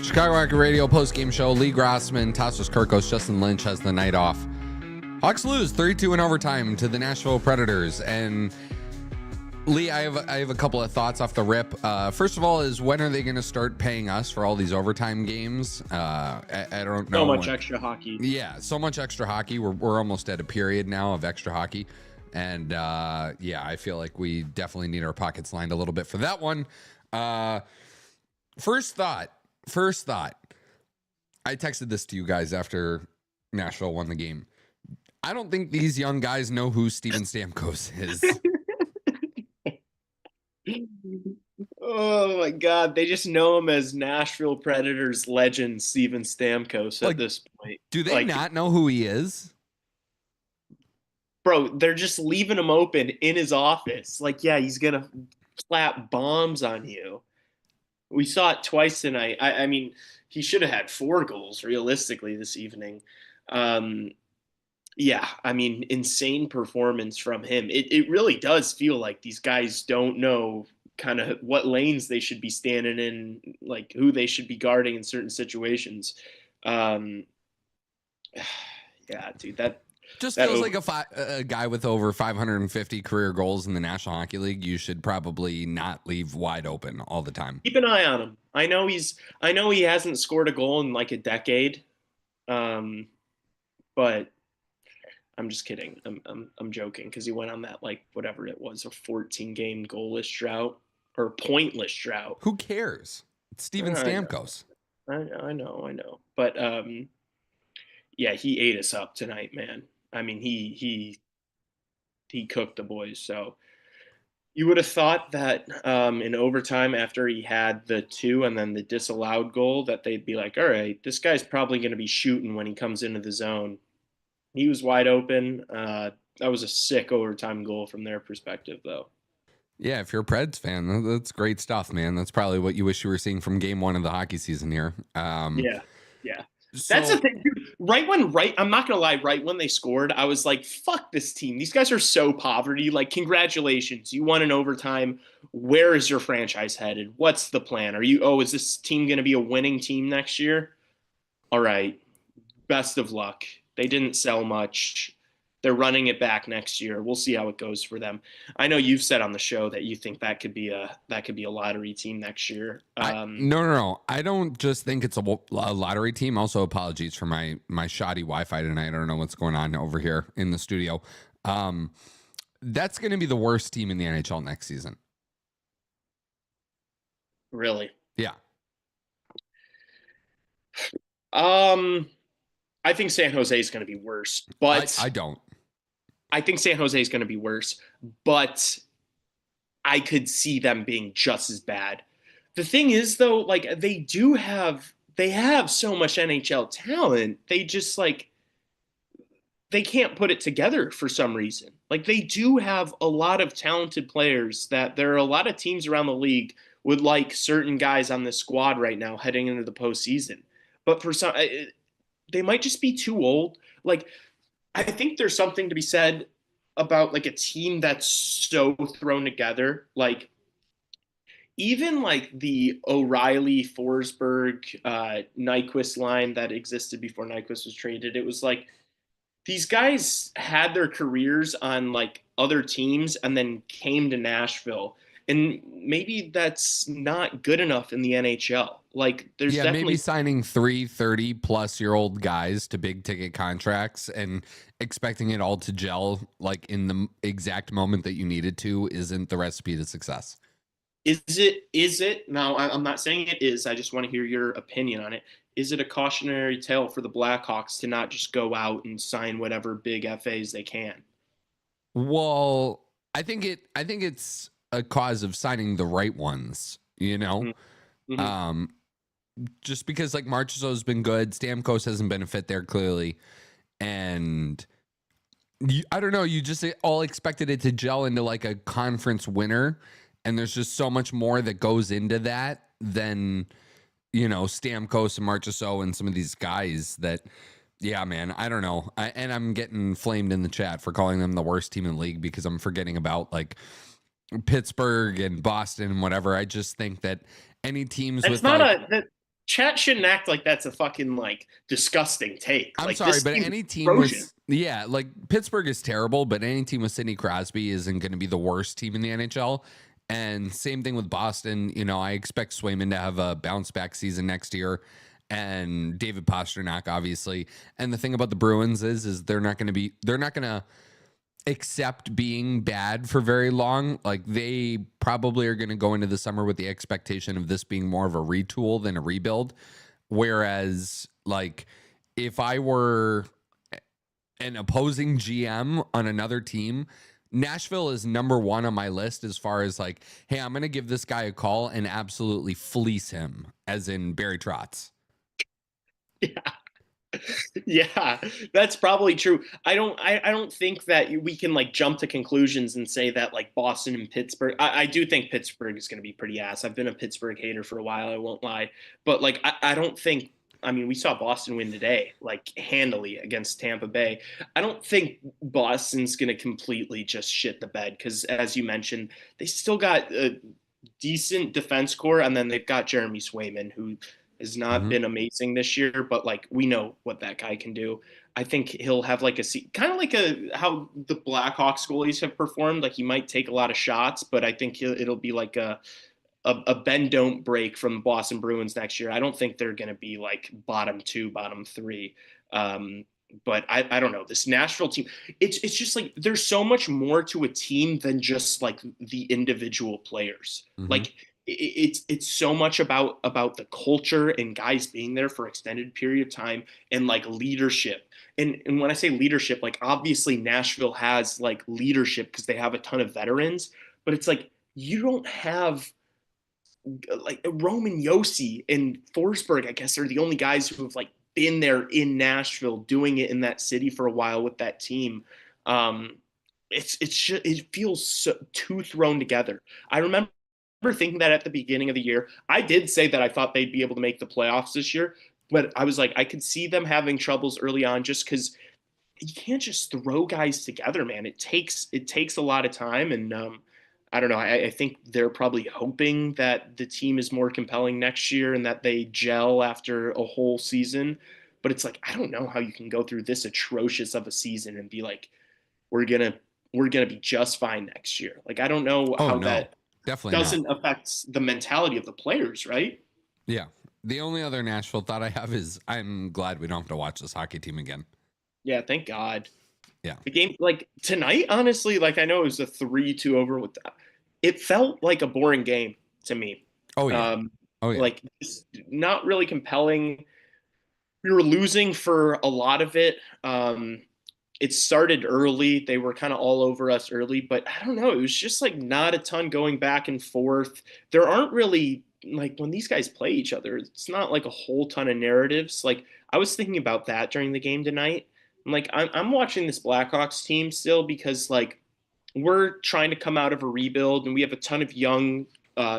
Chicago Rocket Radio postgame show. Lee Grossman, Tassos Kirkos, Justin Lynch has the night off. Hawks lose 3-2 in overtime to the Nashville Predators. And Lee, I have a couple of thoughts off the rip. First of all, is when are they going to start paying us for all these overtime games? I don't know. So much extra hockey. Yeah, so much extra hockey. We're almost at a period now of extra hockey. And yeah, I feel like we definitely need our pockets lined a little bit for that one. First thought. I texted this to you guys after Nashville won the game. I don't think these young guys know who Steven Stamkos is. Oh my God. They just know him as Nashville Predators legend Steven Stamkos at this point. Do they not know who he is? Bro, they're just leaving him open in his office. Like, yeah, he's going to clap bombs on you. We saw it twice tonight. I mean, he should have had 4 goals realistically this evening. Yeah, I mean, insane performance from him. It really does feel like these guys don't know kind of what lanes they should be standing in, like who they should be guarding in certain situations. Yeah, dude, that just feels like a guy with over 550 career goals in the National Hockey League. You should probably not leave wide open all the time. Keep an eye on him. I know he hasn't scored a goal in like a decade. But I'm just kidding. I'm joking because he went on that, like, whatever it was, a 14-game goalless drought or pointless drought. Who cares? It's Steven Stamkos. I know. But yeah, he ate us up tonight, man. I mean, he cooked the boys. So you would have thought that in overtime, after he had the 2 and then the disallowed goal, that they'd be like, all right, this guy's probably going to be shooting when he comes into the zone. He was wide open. That was a sick overtime goal from their perspective, though. Yeah, if you're a Preds fan, that's great stuff, man. That's probably what you wish you were seeing from game 1 of the hockey season here. Yeah. That's the thing, dude. I'm not gonna lie, right when they scored, I was like, fuck this team. These guys are so poverty. Like, congratulations. You won in overtime. Where is your franchise headed? What's the plan? Is this team gonna be a winning team next year? All right. Best of luck. They didn't sell much. They're running it back next year. We'll see how it goes for them. I know you've said on the show that you think that could be a lottery team next year. No. I don't just think it's a lottery team. Also, apologies for my shoddy Wi-Fi tonight. I don't know what's going on over here in the studio. That's going to be the worst team in the NHL next season. Really? Yeah. I think San Jose is going to be worse, but I don't. I think San Jose is going to be worse, but I could see them being just as bad. The thing is, though, like, they have so much NHL talent. They just, like, they can't put it together for some reason. Like, they do have a lot of talented players that there are a lot of teams around the league would like certain guys on the squad right now heading into the postseason. But for some, they might just be too old. Like, I think there's something to be said about, like, a team that's so thrown together. Like, even like the O'Reilly, Forsberg, Nyquist line that existed before Nyquist was traded, it was like these guys had their careers on like other teams and then came to Nashville. And maybe that's not good enough in the NHL. Like, there's definitely maybe signing 3 30-plus-year-old guys to big ticket contracts and expecting it all to gel like in the exact moment that you needed to isn't the recipe to success. Is it? Now, I'm not saying it is. I just want to hear your opinion on it. Is it a cautionary tale for the Blackhawks to not just go out and sign whatever big FAs they can? Well, I think it's a cause of signing the right ones, you know? Mm-hmm. Just because, like, Marchessault's been good. Stamkos hasn't been a fit there, clearly. And I don't know, you just all expected it to gel into, like, a conference winner. And there's just so much more that goes into that than, you know, Stamkos and Marchessault and some of these guys that, yeah, man, I don't know. And I'm getting flamed in the chat for calling them the worst team in the league because I'm forgetting about, like, Pittsburgh and Boston and whatever. I just think that any teams with Chat shouldn't act like that's a fucking like disgusting take. I'm Like sorry, this but team is any team atrocious. with like Pittsburgh is terrible, but any team with Sidney Crosby isn't going to be the worst team in the NHL. And same thing with Boston. You know, I expect Swayman to have a bounce back season next year, and David Pastrnak, obviously. And the thing about the Bruins is they're not going to accept being bad for very long. Like they probably are going to go into the summer with the expectation of this being more of a retool than a rebuild. Whereas, like, if I were an opposing GM on another team, Nashville is number one on my list as far as like, hey, I'm going to give this guy a call and absolutely fleece him, as in Barry Trotz. Yeah. Yeah, that's probably true. I don't think that we can like jump to conclusions and say that like Boston and Pittsburgh. I do think Pittsburgh is going to be pretty ass. I've been a Pittsburgh hater for a while, I won't lie. But like I don't think, I mean, we saw Boston win today, like handily against Tampa Bay. I don't think Boston's going to completely just shit the bed because, as you mentioned, they still got a decent defense core, and then they've got Jeremy Swayman, who has not been amazing this year, but like we know what that guy can do. I think he'll have like a kind of like a how the Blackhawks goalies have performed. Like he might take a lot of shots, but I think it'll be like a bend don't break from the Boston Bruins next year. I don't think they're going to be like bottom two, bottom three. But I don't know, this Nashville team. It's just like there's so much more to a team than just like the individual players. Like it's so much about the culture and guys being there for extended period of time and like leadership. And when I say leadership, like obviously Nashville has like leadership because they have a ton of veterans, but it's like you don't have like Roman Yossi and Forsberg, I guess, are the only guys who have like been there in Nashville, doing it in that city for a while with that team. Um, it feels so, too thrown together. I remember thinking that at the beginning of the year. I did say that I thought they'd be able to make the playoffs this year, but I was like, I could see them having troubles early on just because you can't just throw guys together, man. It takes a lot of time, and I don't know. I think they're probably hoping that the team is more compelling next year and that they gel after a whole season. But it's like I don't know how you can go through this atrocious of a season and be like, we're gonna we're gonna be just fine next year. Like I don't know Oh how no, that definitely not. doesn't affect the mentality of the players, right? Yeah. The only other Nashville thought I have is I'm glad we don't have to watch this hockey team again. Yeah, thank God. Yeah. The game like tonight, honestly, like I know it was a 3-2 over with that. It felt like a boring game to me. Oh yeah. Um, Oh yeah. like not really compelling. We were losing for a lot of it. It started early. They were kind of all over us early, but I don't know. It was just like not a ton going back and forth. There aren't really like when these guys play each other, it's not like a whole ton of narratives. Like I was thinking about that during the game tonight. Like I'm watching this Blackhawks team still because like we're trying to come out of a rebuild and we have a ton of young,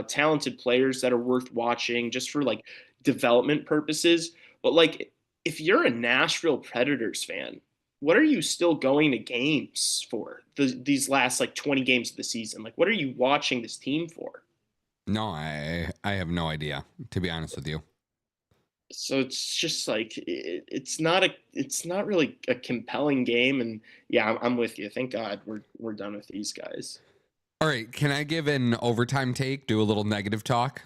talented players that are worth watching just for like development purposes. But like, if you're a Nashville Predators fan, what are you still going to games for these last like 20 games of the season? Like, what are you watching this team for? No, I have no idea, to be honest with you. So it's just like it's not really a compelling game. And yeah, I'm with you. Thank God we're done with these guys. All right, can I give an overtime take, do a little negative talk?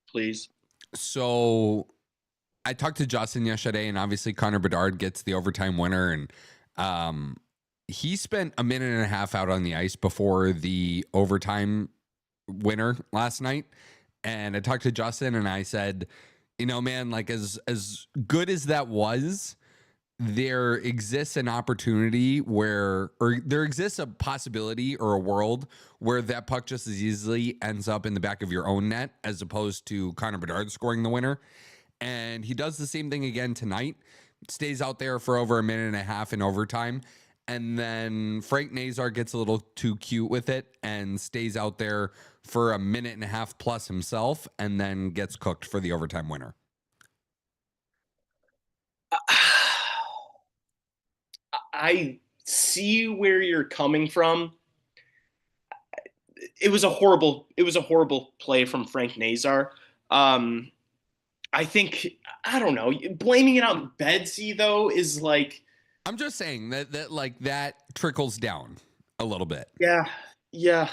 Please. So I talked to Justin yesterday, and obviously Connor Bedard gets the overtime winner, and he spent a minute and a half out on the ice before the overtime winner last night. And I talked to Justin, and I said, you know, man, like as good as that was, there exists an opportunity where, or there exists a possibility or a world where that puck just as easily ends up in the back of your own net as opposed to Connor Bedard scoring the winner. And he does the same thing again tonight, stays out there for over a minute and a half in overtime. And then Frank Nazar gets a little too cute with it and stays out there for a minute and a half plus himself and then gets cooked for the overtime winner. I see where you're coming from. It was a horrible play from Frank Nazar. Um, I think, I don't know, blaming it on Bedsy though is like, I'm just saying that like that trickles down a little bit. yeah, yeah.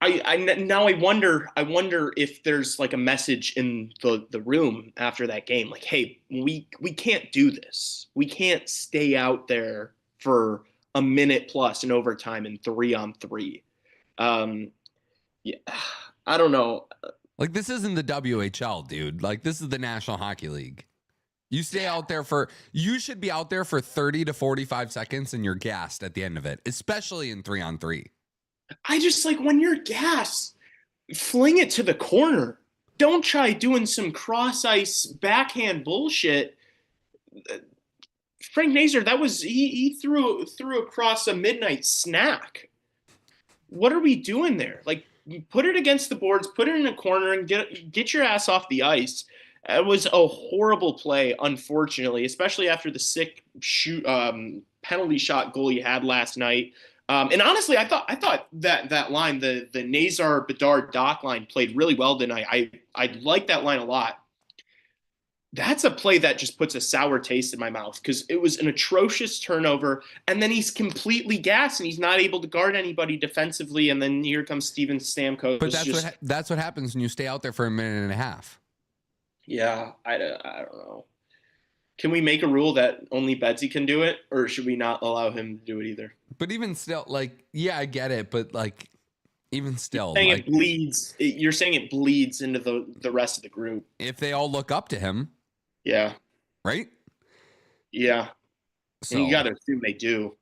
Now I wonder if there's like a message in the room after that game, like, hey, we can't do this. We can't stay out there for a minute plus in overtime and 3-on-3. Um, yeah, I don't know. Like this isn't the WHL, dude. Like this is the National Hockey League. You should be out there for 30 to 45 seconds and you're gassed at the end of it, especially in 3-on-3. I just like when you're gassed, fling it to the corner. Don't try doing some cross ice backhand bullshit. Frank Nazar, that was he threw across a midnight snack. What are we doing there? Like, put it against the boards, put it in a corner, and get your ass off the ice. It was a horrible play, unfortunately, especially after the sick penalty shot goal he had last night. And honestly, I thought that line, the Nazar Bedard Doc line, played really well tonight. I like that line a lot. That's a play that just puts a sour taste in my mouth because it was an atrocious turnover, and then he's completely gassed and he's not able to guard anybody defensively. And then here comes Steven Stamkos. But that's what happens when you stay out there for a minute and a half. Yeah, I don't know. Can we make a rule that only Betsy can do it, or should we not allow him to do it either? But even still, like, yeah, I get it, but like, even still, you're saying like, it bleeds. You're saying it bleeds into the rest of the group. If they all look up to him, yeah, right, yeah, so and you got to assume they do.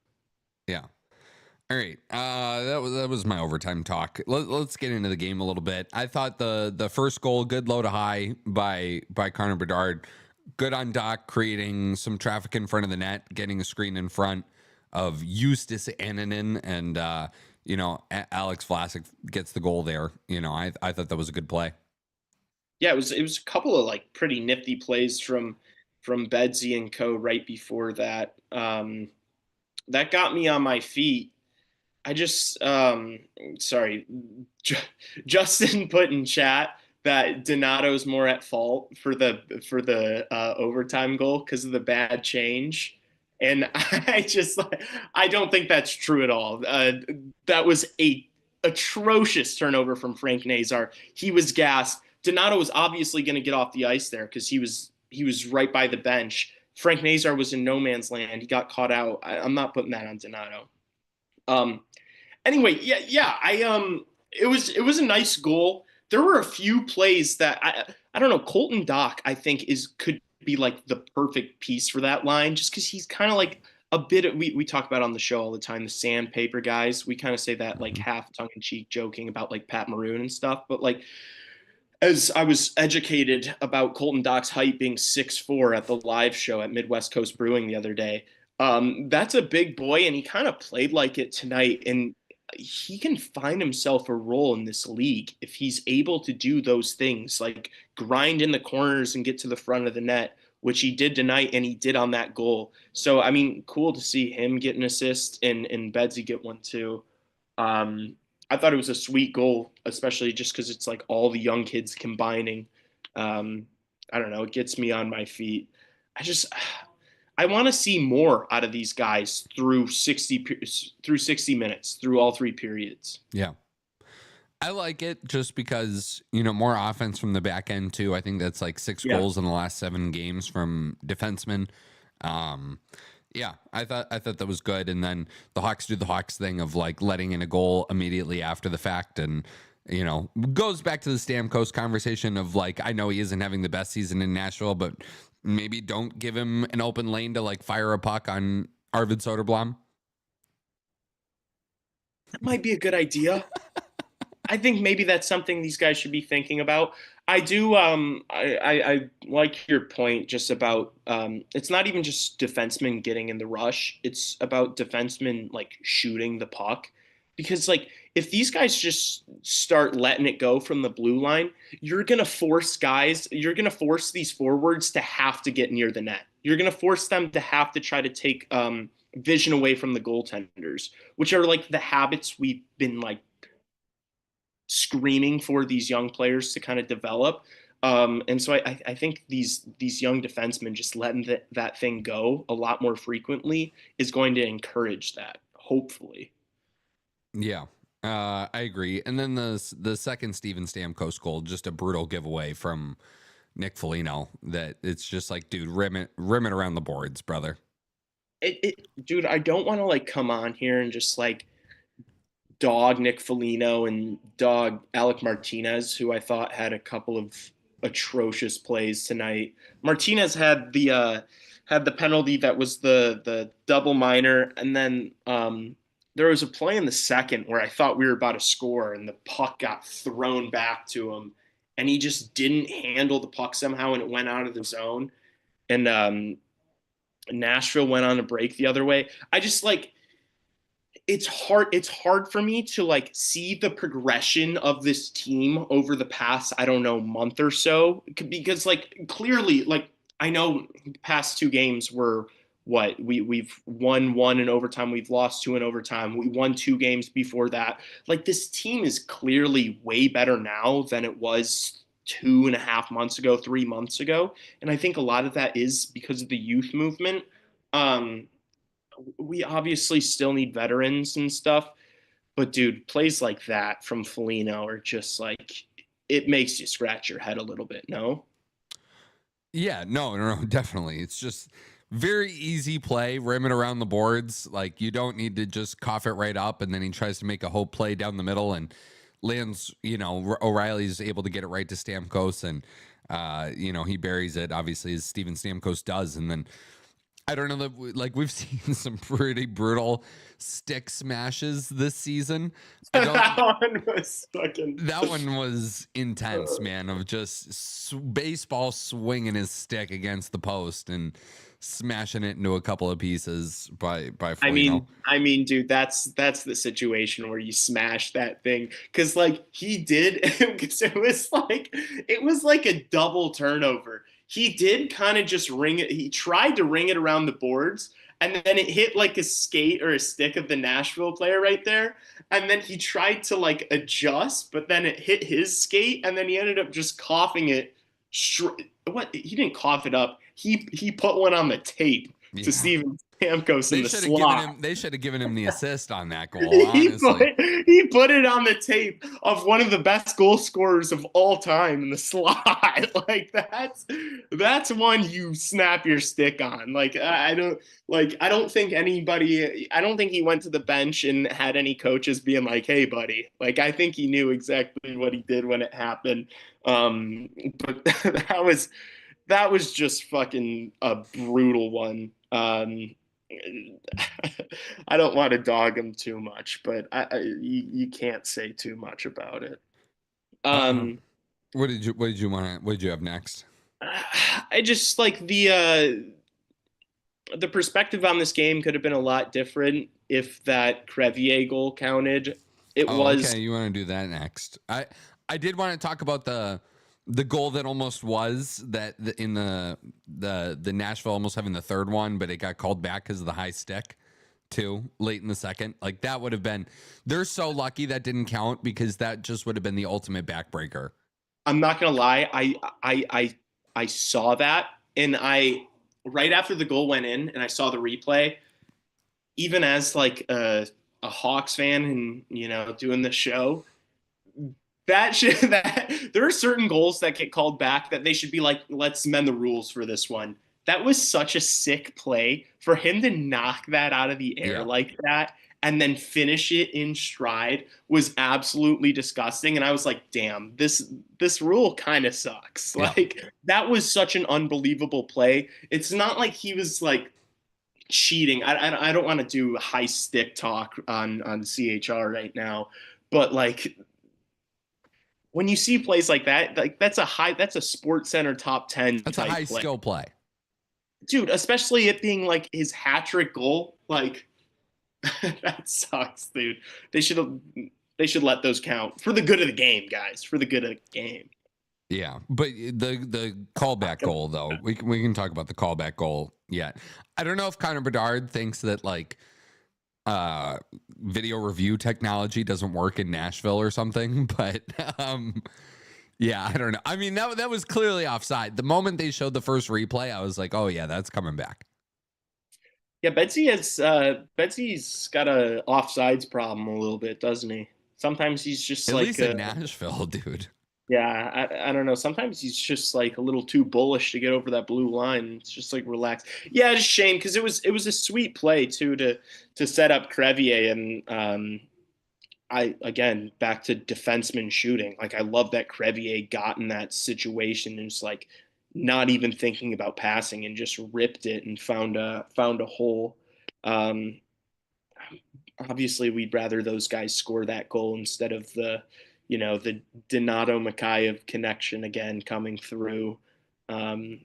Yeah. All right, that was my overtime talk. Let's get into the game a little bit. I thought the first goal, good low to high by Connor Bedard, good on Doc, creating some traffic in front of the net, getting a screen in front of Eustace Annanen, and Alex Vlasic gets the goal there. I thought that was a good play. Yeah, it was a couple of like pretty nifty plays from Bedsy and co right before that. That got me on my feet. I just sorry, Justin put in chat that Donato's more at fault for the overtime goal because of the bad change. And I don't think that's true at all. That was a atrocious turnover from Frank Nazar. He was gassed. Donato was obviously going to get off the ice there because he was right by the bench. Frank Nazar was in no man's land. He got caught out. I'm not putting that on Donato. Anyway, yeah. It was a nice goal. There were a few plays that I don't know. Colton Dock, I think, could be like the perfect piece for that line, just because he's kind of like a bit of, we talk about on the show all the time, the sandpaper guys. We kind of say that like half tongue in cheek, joking about like Pat Maroon and stuff, but like, as I was educated about Colton Dock's height being 6'4" at the live show at Midwest Coast Brewing the other day, that's a big boy, and he kind of played like it tonight. And he can find himself a role in this league if he's able to do those things, like grind in the corners and get to the front of the net, which he did tonight, and he did on that goal. So, I mean, cool to see him get an assist and Bedsy get one too. I thought it was a sweet goal, especially just because it's like all the young kids combining. I don't know. It gets me on my feet. I want to see more out of these guys through 60 minutes, through all three periods. Yeah. I like it just because, more offense from the back end too. I think that's like 6 goals in the last 7 games from defensemen. Yeah, I thought that was good. And then the Hawks do the Hawks thing of like letting in a goal immediately after the fact. And, goes back to the Stamkos conversation of like, I know he isn't having the best season in Nashville, but maybe don't give him an open lane to like fire a puck on Arvid Soderblom. That might be a good idea. I think maybe that's something these guys should be thinking about. I do. I like your point just about it's not even just defensemen getting in the rush. It's about defensemen like shooting the puck, because like if these guys just start letting it go from the blue line, you're gonna force these forwards to have to get near the net. You're gonna force them to have to try to take vision away from the goaltenders, which are like the habits we've been like screaming for these young players to kind of develop. And so I think these young defensemen just letting that thing go a lot more frequently is going to encourage that, hopefully. Yeah, I agree. And then the second Steven Stamkos goal, just a brutal giveaway from Nick Foligno. That it's just like, dude, rim it around the boards, brother. Dude, I don't want to like come on here and just like dog Nick Foligno and dog Alec Martinez, who I thought had a couple of atrocious plays tonight. Martinez had the penalty that was the double minor, and then there was a play in the second where I thought we were about to score, and the puck got thrown back to him, and he just didn't handle the puck somehow, and it went out of the zone, and Nashville went on a break the other way. I just like it's hard for me to like see the progression of this team over the past, I don't know, month or so, because like clearly, like I know the past two games were what we've won one in overtime, we've lost two in overtime, we won two games before that. Like this team is clearly way better now than it was 2.5 months ago, 3 months ago, and I think a lot of that is because of the youth movement. We obviously still need veterans and stuff, but dude, plays like that from Foligno are just like, it makes you scratch your head a little bit. No. Yeah, no, definitely. It's just very easy play, rim it around the boards. Like you don't need to just cough it right up, and then he tries to make a hope play down the middle and lands. O'Reilly's able to get it right to Stamkos, and he buries it. Obviously, as Steven Stamkos does, and then I don't know, like we've seen some pretty brutal stick smashes this season. That one was intense, man, of just baseball swinging his stick against the post and smashing it into a couple of pieces by Foligno. I mean, dude, that's the situation where you smash that thing, because like he did, because it was like a double turnover. He did kind of just ring it. He tried to ring it around the boards, and then it hit like a skate or a stick of the Nashville player right there. And then he tried to like adjust, but then it hit his skate, and then he ended up just coughing it. What? He didn't cough it up. He put one on the tape to Steven Stamkos in the slot. They should have given him the assist on that goal, honestly. He put it on the tape of one of the best goal scorers of all time in the slot. Like that's one you snap your stick on. Like I don't think he went to the bench and had any coaches being like, "Hey buddy." Like I think he knew exactly what he did when it happened. But that was just fucking a brutal one. I don't want to dog him too much, but you can't say too much about it. What did you have next? I just like the perspective on this game could have been a lot different if that Crevier goal counted. Okay, you want to do that next. I did want to talk about the goal that almost was in the Nashville almost having the third one, but it got called back because of the high stick too late in the second. Like that would have been, they're so lucky that didn't count, because that just would have been the ultimate backbreaker. I'm not gonna lie, I saw that, and right after the goal went in and I saw the replay, even as like a Hawks fan and doing the show, that there are certain goals that get called back that they should be like, let's amend the rules for this one. That was such a sick play for him to knock that out of the air like that and then finish it in stride was absolutely disgusting. And I was like, damn, this rule kind of sucks. Yeah. Like that was such an unbelievable play. It's not like he was like cheating. I don't want to do high stick talk on CHR right now, but like, when you see plays like that, like that's a Sports Center top 10. That's a high skill play, dude. Especially it being like his hat-trick goal. Like that sucks, dude. They should let those count for the good of the game, guys. For the good of the game. Yeah, but the callback goal though, we can talk about the callback goal yet. I don't know if Connor Bedard thinks that like video review technology doesn't work in Nashville or something, but Yeah, I don't know. I mean, that was clearly offside. The moment they showed the first replay, I was like, oh yeah, that's coming back. Yeah, Betsy's got a offsides problem a little bit, doesn't he? Sometimes he's just At like least in Nashville, dude. yeah, I don't know. Sometimes he's just like a little too bullish to get over that blue line. It's just like relax. Yeah, it's a shame because it was a sweet play too to set up Crevier and I again back to defenseman shooting. Like I love that Crevier got in that situation and just like not even thinking about passing and just ripped it and found a hole. Um, Obviously, we'd rather those guys score that goal instead of the Donato Mikheyev connection again coming through. Um,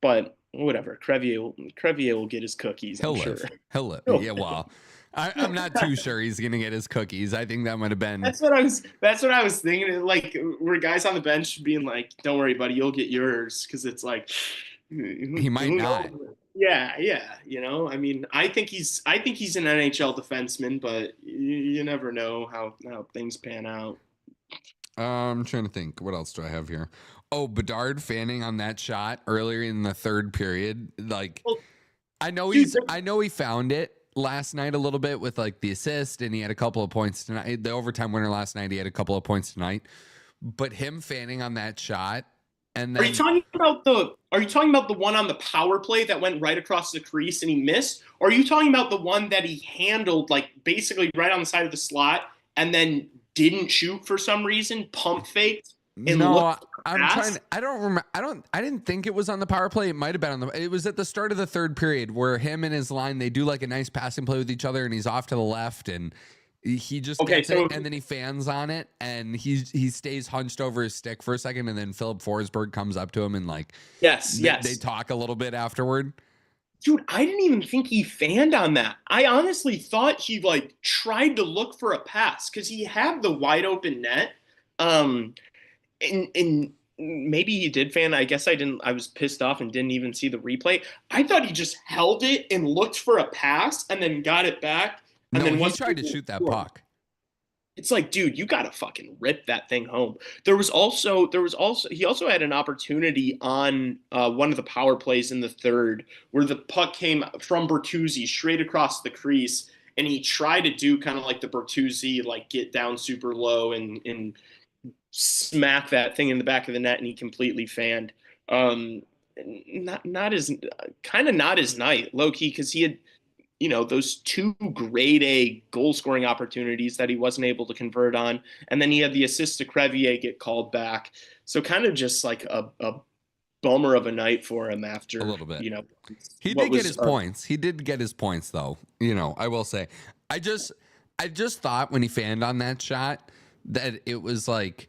but whatever, Crevier will get his cookies. I'm sure. He'll live. Yeah, well, I'm not too sure he's gonna get his cookies. I think that might have been. That's what I was thinking. Like, were guys on the bench being like, "Don't worry, buddy, you'll get yours," because it's like He might not. Yeah. I mean, I think he's an NHL defenseman, but you never know how things pan out. I'm trying to think. What else do I have here? Oh, Bedard fanning on that shot earlier in the third period. Like, Well, I know he found it last night a little bit with like the assist, and he had a couple of points tonight. The overtime winner last night, he had a couple of points tonight. But him fanning on that shot, and then Are you talking about the one on the power play that went right across the crease and he missed? Or are you talking about the one that he handled like basically right on the side of the slot and then didn't shoot for some reason, pump faked? No, I'm trying. I don't remember. I didn't think it was on the power play. It might have been on the. It was at the start of the third period where him and his line, they do like a nice passing play with each other, and he's off to the left, and he just gets it, and then he fans on it, and he stays hunched over his stick for a second, and then Philip Forsberg comes up to him and like yes, they talk a little bit afterward. Dude, I didn't even think he fanned on that. I honestly thought he like tried to look for a pass because he had the wide open net. And maybe he did fan. I guess I didn't. I was pissed off and didn't even see the replay. I thought he just held it and looked for a pass and then got it back. And then he tried to shoot that puck. It's like, dude, you gotta fucking rip that thing home. He also had an opportunity on one of the power plays in the third where the puck came from Bertuzzi straight across the crease, and he tried to do kind of like the Bertuzzi, like get down super low and smack that thing in the back of the net, and he completely fanned. Not his night, low key, because he had those two grade A goal scoring opportunities that he wasn't able to convert on, and then he had the assist to Crevier get called back. So kind of just like a bummer of a night for him after a little bit. He did get his points. He did get his points though. I will say, I just thought when he fanned on that shot that it was like,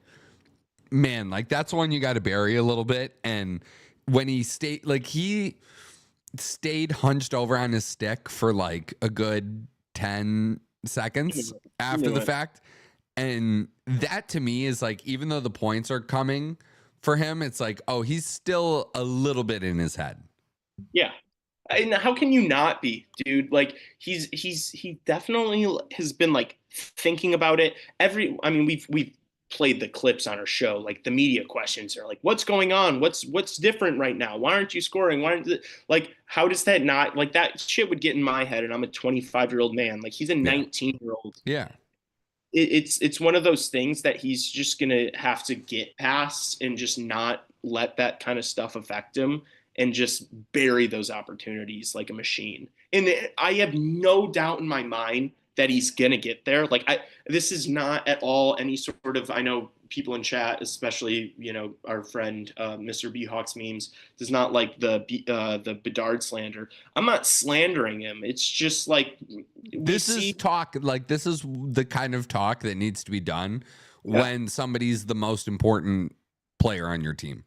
man, like that's one you got to bury a little bit. And when he stayed hunched over on his stick for like a good 10 seconds after the fact. And that to me is like, even though the points are coming for him, it's like, oh, he's still a little bit in his head. Yeah. And how can you not be, dude? Like he definitely has been like thinking about it. We've played the clips on our show. Like the media questions are like, what's going on? What's different right now? Why aren't you scoring? How does that not, like, that shit would get in my head, and I'm a 25-year-old man. Like he's a 19-year-old. Yeah. It's one of those things that he's just gonna have to get past and just not let that kind of stuff affect him and just bury those opportunities like a machine. And I have no doubt in my mind that he's gonna get there. Like this is not at all any sort of, I know people in chat, especially our friend Mr. B Hawks memes, does not like the Bedard slander. I'm not slandering him. It's just like this is talk. Like this is the kind of talk that needs to be done when somebody's the most important player on your team.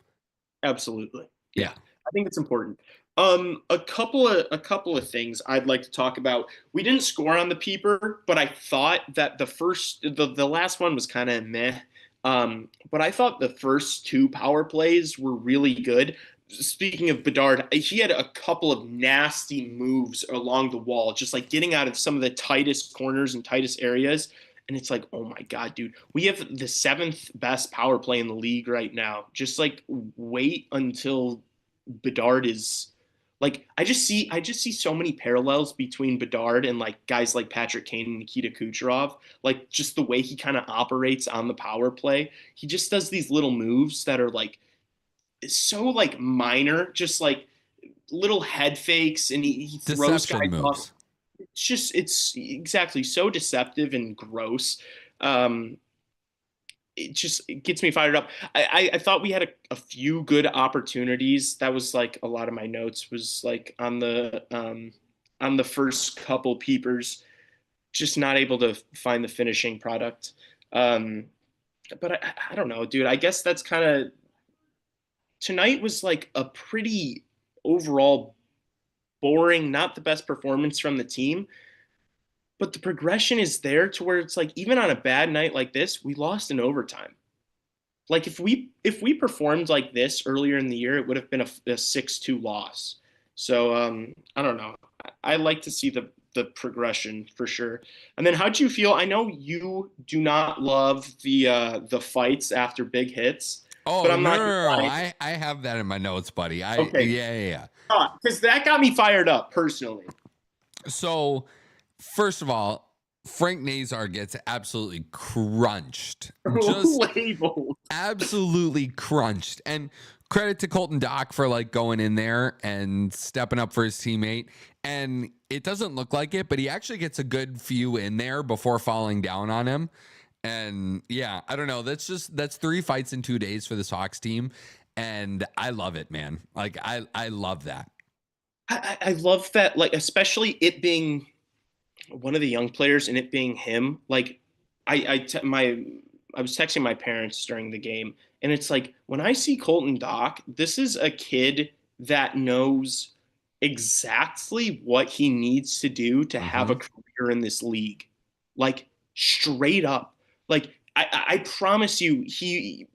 Absolutely. Yeah. I think it's important. A couple of things I'd like to talk about. We didn't score on the peeper, but I thought that the last one was kind of meh. But I thought the first two power plays were really good. Speaking of Bedard, he had a couple of nasty moves along the wall, just like getting out of some of the tightest corners and tightest areas And it's like, oh my God, dude, we have the 7th best power play in the league right now. Just like wait until Bedard is like, I just see so many parallels between Bedard and like guys like Patrick Kane and Nikita Kucherov. Like just the way he kind of operates on the power play. He just does these little moves that are like so like minor, just like little head fakes, and he throws Deception guys off. moves. It's exactly so deceptive and gross. Um, it gets me fired up. I thought we had a few good opportunities. That was like a lot of my notes was like on the first couple peepers, just not able to find the finishing product. Um, but I don't know, dude. I guess that's kind of tonight was like a pretty overall boring, not the best performance from the team, but the progression is there to where it's like even on a bad night like this, we lost in overtime. Like if we performed like this earlier in the year, it would have been a 6-2 loss. So I don't know. I like to see the progression for sure. And then how'd you feel? I know you do not love the fights after big hits, but Oh, I'm no, not no, gonna no, no. lie. I have that in my notes, buddy. Okay, Yeah. because that got me fired up personally. So, first of all, Frank Nazar gets absolutely crunched. Just Label. absolutely crunched. And credit to Colton Dock for like going in there and stepping up for his teammate. And it doesn't look like it, but he actually gets a good few in there before falling down on him. And yeah, I don't know. That's 3 fights in 2 days for this Hawks team. And I love it, man. Like I love that. I love that, like especially it being one of the young players and it being him. Like I was texting my parents during the game, and it's like when I see Colton Dock, this is a kid that knows exactly what he needs to do to have a Mm-hmm. career in this league. Like straight up. Like I promise you, he,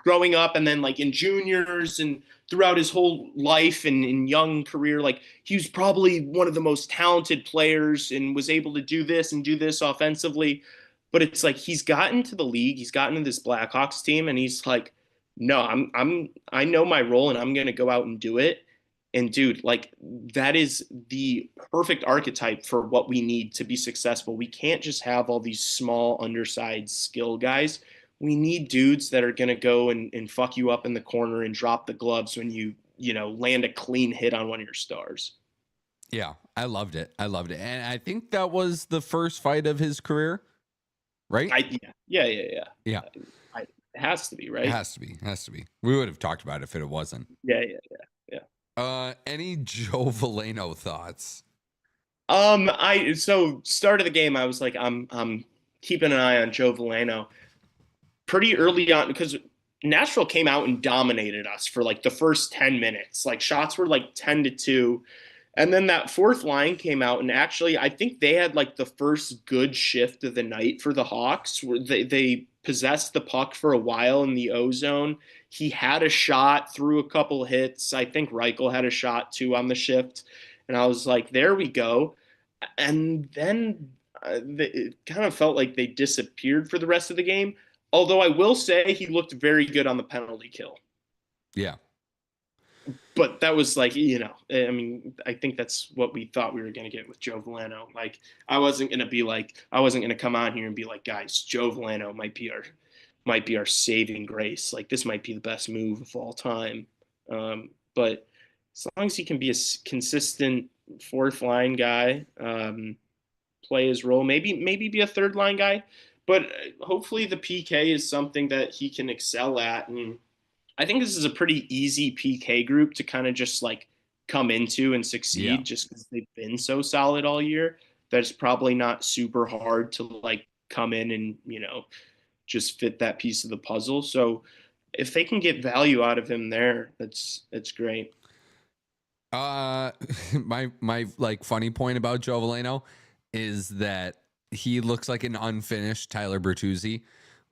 growing up and then like in juniors and throughout his whole life and in young career, like he was probably one of the most talented players and was able to do this and do this offensively. But it's like he's gotten to the league, he's gotten to this Blackhawks team, and he's like, no, I know my role and I'm gonna go out and do it. And dude, like that is the perfect archetype for what we need to be successful. We can't just have all these small, undersized skill guys. We need dudes that are going to go and fuck you up in the corner and drop the gloves when you land a clean hit on one of your stars. Yeah, I loved it. I loved it. And I think that was the first fight of his career, right? Yeah. Yeah. It has to be, It right? has to be. It has to be. We would have talked about it if it wasn't. Yeah. Any Joe Veleno thoughts? So start of the game, I was like, I'm keeping an eye on Joe Veleno pretty early on because Nashville came out and dominated us for like the first 10 minutes. Like shots were like 10-2. And then that fourth line came out, and actually, I think they had like the first good shift of the night for the Hawks, where they possessed the puck for a while in the O zone. He had a shot, threw a couple hits. I think Reichel had a shot too on the shift, and I was like, "There we go." And then it kind of felt like they disappeared for the rest of the game. Although I will say he looked very good on the penalty kill. Yeah. But that was like, I mean, I think that's what we thought we were going to get with Joe Veleno. Like, I wasn't going to come on here and be like, guys, Joe Veleno might be our saving grace. Like, this might be the best move of all time. But as long as he can be a consistent fourth line guy, play his role, maybe be a third line guy, but hopefully the PK is something that he can excel at. And I think this is a pretty easy PK group to kind of just like come into and succeed just because they've been so solid all year. That it's probably not super hard to like come in and, just fit that piece of the puzzle. So if they can get value out of him there, that's great. My like funny point about Joe Veleno is that he looks like an unfinished Tyler Bertuzzi,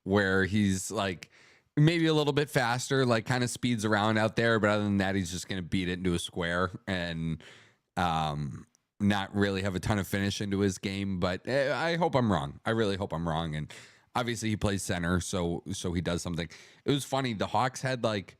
where he's like maybe a little bit faster, like kind of speeds around out there, but other than that, he's just gonna beat it into a square. And not really have a ton of finish into his game, but I hope I'm wrong. I really hope I'm wrong. And obviously he plays center, so he does something. It was funny. The Hawks had like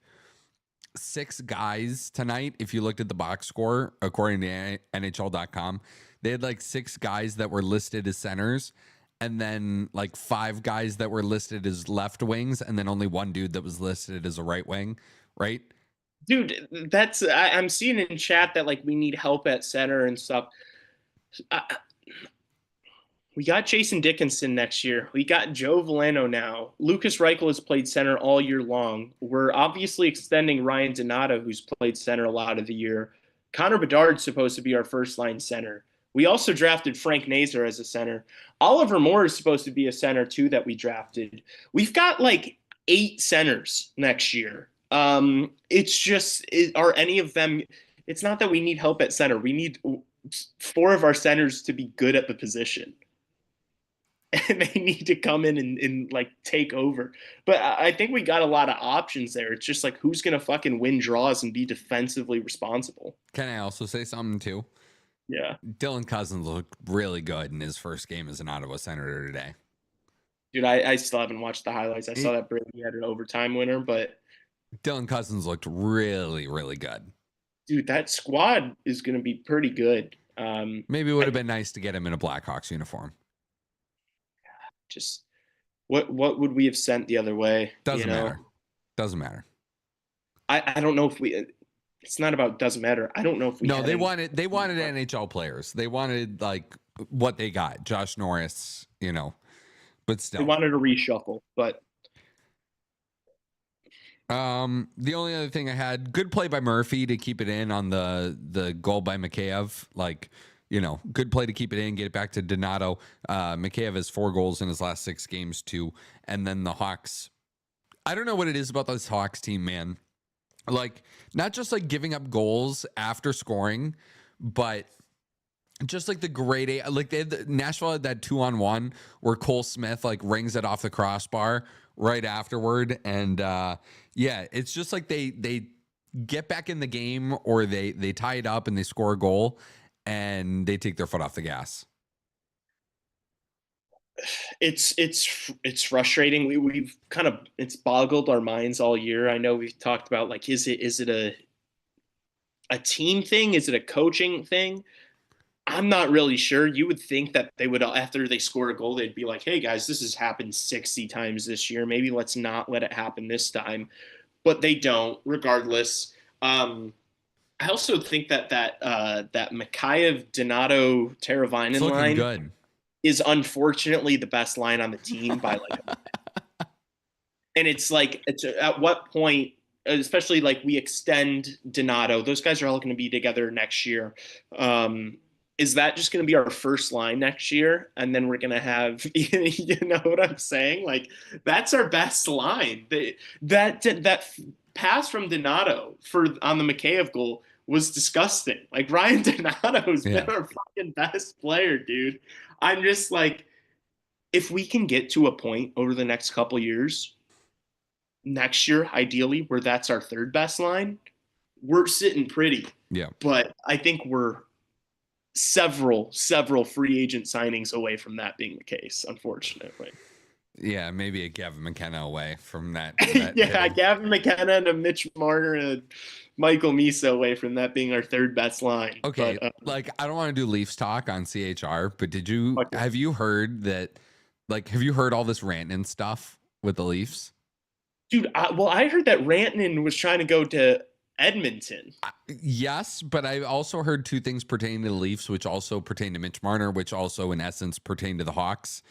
6 guys tonight. If you looked at the box score, according to NHL.com, they had like 6 guys that were listed as centers, and then like 5 guys that were listed as left wings, and then only 1 dude that was listed as a right wing, right? Dude, I'm seeing in chat that like we need help at center and stuff. We got Jason Dickinson next year. We got Joe Veleno now. Lucas Reichel has played center all year long. We're obviously extending Ryan Donato, who's played center a lot of the year. Connor Bedard's supposed to be our first line center. We also drafted Frank Nazar as a center. Oliver Moore is supposed to be a center too that we drafted. We've got like 8 centers next year. It's just, are any of them, it's not that we need help at center. We need 4 of our centers to be good at the position. And they need to come in and like take over. But I think we got a lot of options there. It's just like, who's going to fucking win draws and be defensively responsible? Can I also say something too? Yeah. Dylan Cousins looked really good in his first game as an Ottawa Senator today. Dude, I still haven't watched the highlights. I saw that Brady had an overtime winner, but Dylan Cousins looked really, really good. Dude, that squad is going to be pretty good. Maybe it would have been nice to get him in a Blackhawks uniform. Just what would we have sent the other way? Doesn't matter. Doesn't matter. I don't know if we. It's not about doesn't matter. I don't know if we. No, they wanted NHL players. They wanted like what they got, Josh Norris, but still they wanted a reshuffle. But the only other thing I had, good play by Murphy to keep it in on the goal by Mikheyev. Like, good play to keep it in, get it back to Donato. Mikheyev has 4 goals in his last 6 games too. And then the Hawks, I don't know what it is about this Hawks team, man. Like, not just like giving up goals after scoring, but just like the grade A, like Nashville had that 2-on-1 where Cole Smith like rings it off the crossbar right afterward. And yeah, it's just like they get back in the game, or they tie it up and they score a goal and they take their foot off the gas. It's frustrating. We've kind of, it's boggled our minds all year. I know we've talked about like, is it a team thing? Is it a coaching thing? I'm not really sure. You would think that they would, after they score a goal, they'd be like, hey guys, this has happened 60 times this year. Maybe let's not let it happen this time. But they don't, regardless. I also think that Mikheyev, Donato, Teravainen line good. Is unfortunately the best line on the team by like a minute. And it's like, at what point, especially like we extend Donato, those guys are all going to be together next year. Is that just going to be our first line next year? And then we're going to have, you know what I'm saying? Like, that's our best line. That pass from Donato on the Mikheyev goal was disgusting. Like, Ryan Donato's been our fucking best player, dude. I'm just like, if we can get to a point over the next couple years, next year, ideally, where that's our 3rd best line, we're sitting pretty. Yeah. But I think we're several free agent signings away from that being the case, unfortunately. Yeah, maybe a Gavin McKenna away from that. Yeah, Gavin McKenna and a Mitch Marner and Michael Misa away from that being our 3rd best line. Okay, but, like, I don't want to do Leafs talk on CHR, but have you heard that? Like, have you heard all this Rantanen stuff with the Leafs? Dude, I heard that Rantanen was trying to go to Edmonton. Yes, but I also heard 2 things pertaining to the Leafs, which also pertain to Mitch Marner, which also in essence pertain to the Hawks.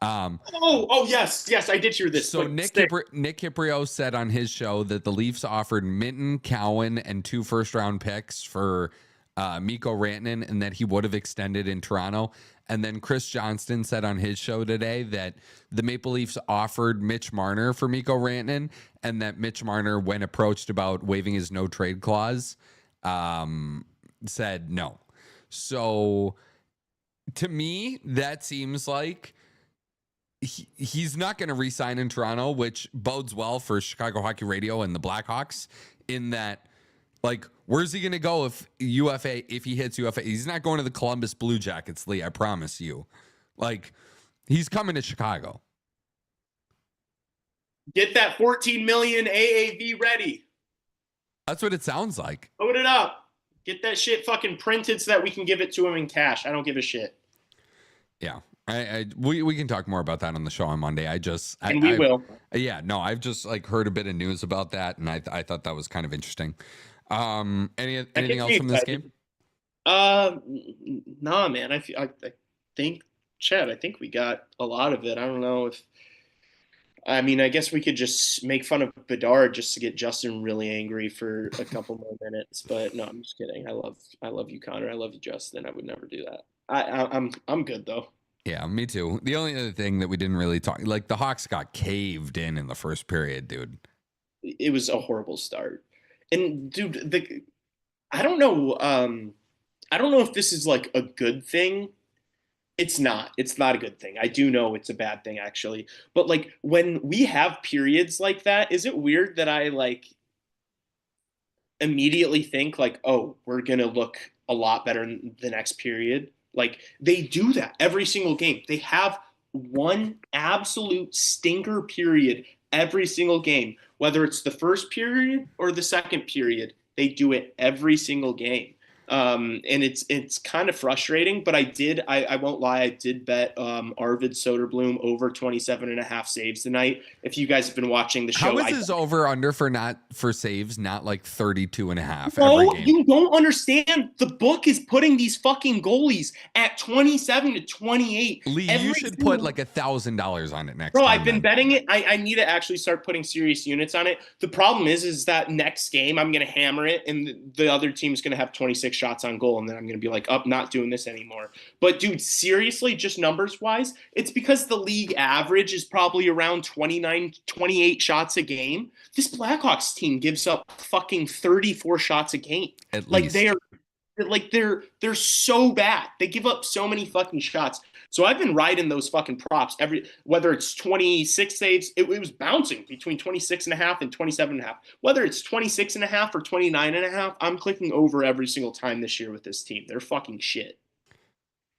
Yes, I did hear this. So Nick Kiprio said on his show that the Leafs offered Minton, Cowan, and 2 first-round picks for Mikko Rantanen, and that he would have extended in Toronto. And then Chris Johnston said on his show today that the Maple Leafs offered Mitch Marner for Mikko Rantanen, and that Mitch Marner, when approached about waiving his no-trade clause, said no. So to me, that seems like he's not going to re-sign in Toronto, which bodes well for Chicago Hockey Radio and the Blackhawks, in that Like, where's he going to go if he hits UFA? He's not going to the Columbus Blue Jackets, Lee. I promise you. Like, he's coming to Chicago. Get that 14 million AAV ready. That's what it sounds like. Load it up. Get that shit fucking printed so that we can give it to him in cash. I don't give a shit. Yeah. We can talk more about that on the show on Monday. We will. Yeah, no, I've just like heard a bit of news about that, and I thought that was kind of interesting. Anything else from this game? Nah, man. I think, Chad, I think we got a lot of it. I don't know if. I mean, I guess we could just make fun of Bedard just to get Justin really angry for a couple more minutes. But no, I'm just kidding. I love you, Connor. I love you, Justin. I would never do that. I'm good though. Yeah, me too. The only other thing that we didn't really talk, like the Hawks got caved in the first period, dude. It was a horrible start. And dude, I don't know. I don't know if this is like a good thing. It's not. It's not a good thing. I do know it's a bad thing, actually. But like when we have periods like that, is it weird that I like immediately think like, oh, we're gonna look a lot better in the next period? Like they do that every single game. They have one absolute stinker period every single game, whether it's the first period or the second period. They do it every single game. And it's kind of frustrating, but I won't lie, I did bet Arvid Soderblom over 27.5 saves tonight. If you guys have been watching the show. How is his over under for saves not like 32.5 no, every game? You don't understand. The book is putting these fucking goalies at 27 to 28. Lee, you should put like $1,000 on it next Bro, time. I've been betting it. I need to actually start putting serious units on it. The problem is that next game I'm going to hammer it and the other team's going to have 26 shots on goal, and then I'm going to be like, not doing this anymore. But dude, seriously, just numbers wise, it's because the league average is probably around 29, 28 shots a game. This Blackhawks team gives up fucking 34 shots a game. At least. They're so bad. They give up so many fucking shots. So I've been riding those fucking props whether it's 26 saves, it was bouncing between 26.5 and 27.5. Whether it's 26.5 or 29.5, I'm clicking over every single time this year with this team. They're fucking shit.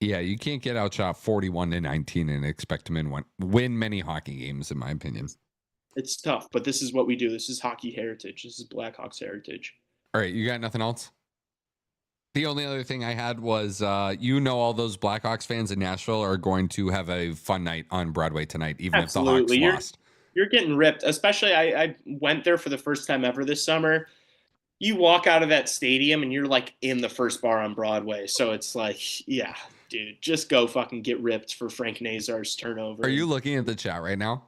Yeah, you can't get outshot 41-19 and expect to win many hockey games, in my opinion. It's tough, but this is what we do. This is hockey heritage. This is Blackhawks heritage. All right, you got nothing else? The only other thing I had was, all those Blackhawks fans in Nashville are going to have a fun night on Broadway tonight, even Absolutely. if the Hawks lost. You're getting ripped. Especially, I went there for the first time ever this summer. You walk out of that stadium and you're like in the first bar on Broadway. So it's like, yeah, dude, just go fucking get ripped for Frank Nazar's turnover. Are you looking at the chat right now?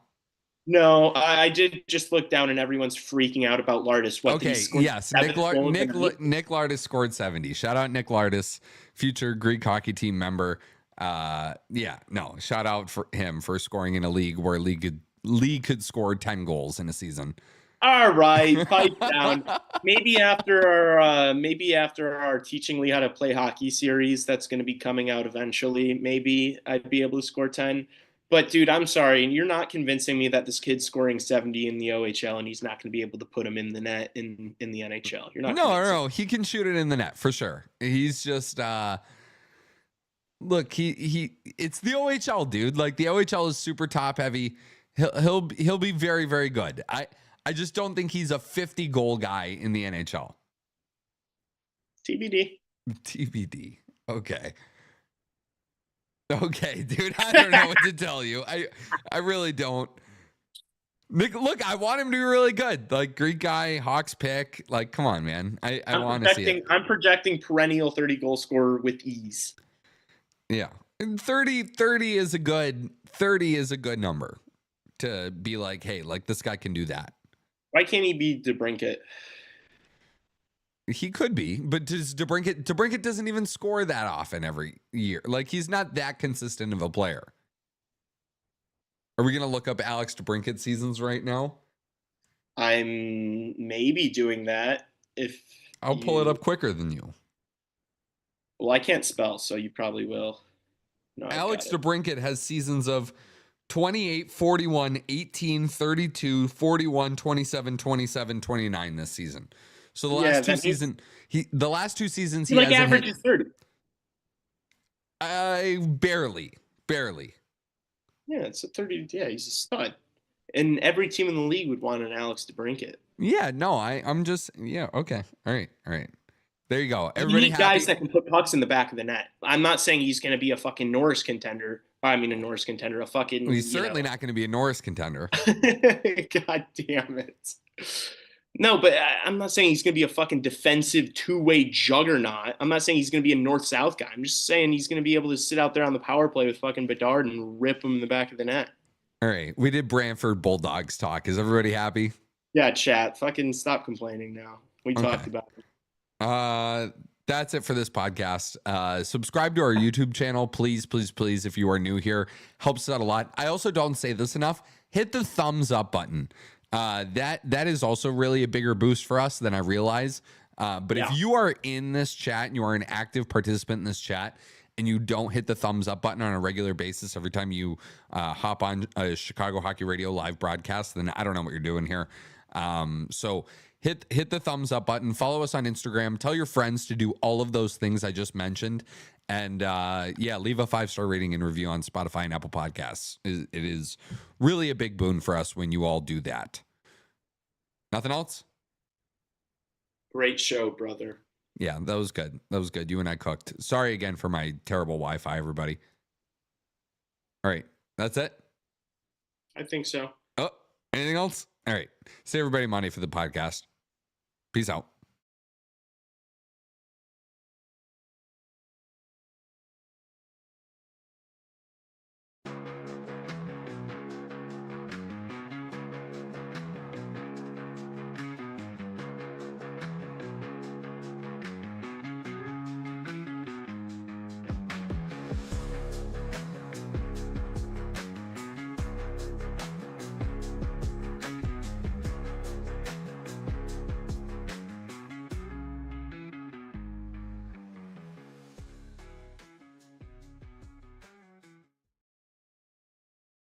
No, I did just look down and everyone's freaking out about Lardis. Okay, yes. Nick Lardis scored 70. Shout out Nick Lardis, future Greek hockey team member. Shout out for him for scoring in a league where league could score 10 goals in a season. All right, pipe down. Maybe after our teaching Lee how to play hockey series that's going to be coming out eventually, maybe I'd be able to score 10. But, dude, I'm sorry. You're not convincing me that this kid's scoring 70 in the OHL and he's not going to be able to put him in the net in the NHL. You're not. No. He can shoot it in the net for sure. He's just look. It's the OHL, dude. Like the OHL is super top heavy. He'll be very, very good. I just don't think he's a 50 goal guy in the NHL. TBD. Okay, dude, I don't know what to tell you. I really don't. Nick, look, I want him to be really good. Like Greek guy, Hawks pick. Like, come on, man. I want to see it. I'm projecting perennial 30 goal scorer with ease. Yeah. And 30 is a good number to be like, hey, like this guy can do that. Why can't he be DeBrincat? He could be, but DeBrincat doesn't even score that often every year. Like he's not that consistent of a player. Are we going to look up Alex DeBrincat seasons right now? I'm maybe doing that. I'll pull it up quicker than you. Well, I can't spell, so you probably will. No, Alex DeBrincat has seasons of 28, 41, 18, 32, 41, 27, 27, 29 this season. So the last two seasons, the last two seasons he like averages 30. Barely. Yeah, it's a 30. Yeah, he's a stud. And every team in the league would want an Alex DeBrincat. Yeah, no, I'm just, yeah, okay. All right. There you go. Everybody need guys that can put pucks in the back of the net. I'm not saying he's going to be a fucking Norris contender. I mean, a Norris contender, a fucking. Well, he's certainly not going to be a Norris contender. God damn it. No, but I'm not saying he's going to be a fucking defensive two-way juggernaut. I'm not saying he's going to be a north-south guy. I'm just saying he's going to be able to sit out there on the power play with fucking Bedard and rip him in the back of the net. All right. We did Brantford Bulldogs talk. Is everybody happy? Yeah, chat. Fucking stop complaining now. We talked about it. That's it for this podcast. Subscribe to our YouTube channel, please, if you are new here. Helps out a lot. I also don't say this enough. Hit the thumbs up button. That is also really a bigger boost for us than I realize. But if you are in this chat and you are an active participant in this chat and you don't hit the thumbs up button on a regular basis every time you hop on a Chicago Hockey Radio live broadcast, then I don't know what you're doing here. So hit the thumbs up button, follow us on Instagram, tell your friends to do all of those things I just mentioned. And leave a 5-star rating and review on Spotify and Apple Podcasts. It is really a big boon for us when you all do that. Nothing else? Great show, brother. Yeah, that was good. You and I cooked. Sorry again for my terrible Wi-Fi, everybody. All right, that's it? I think so. Oh, anything else? All right. See everybody Monday for the podcast. Peace out.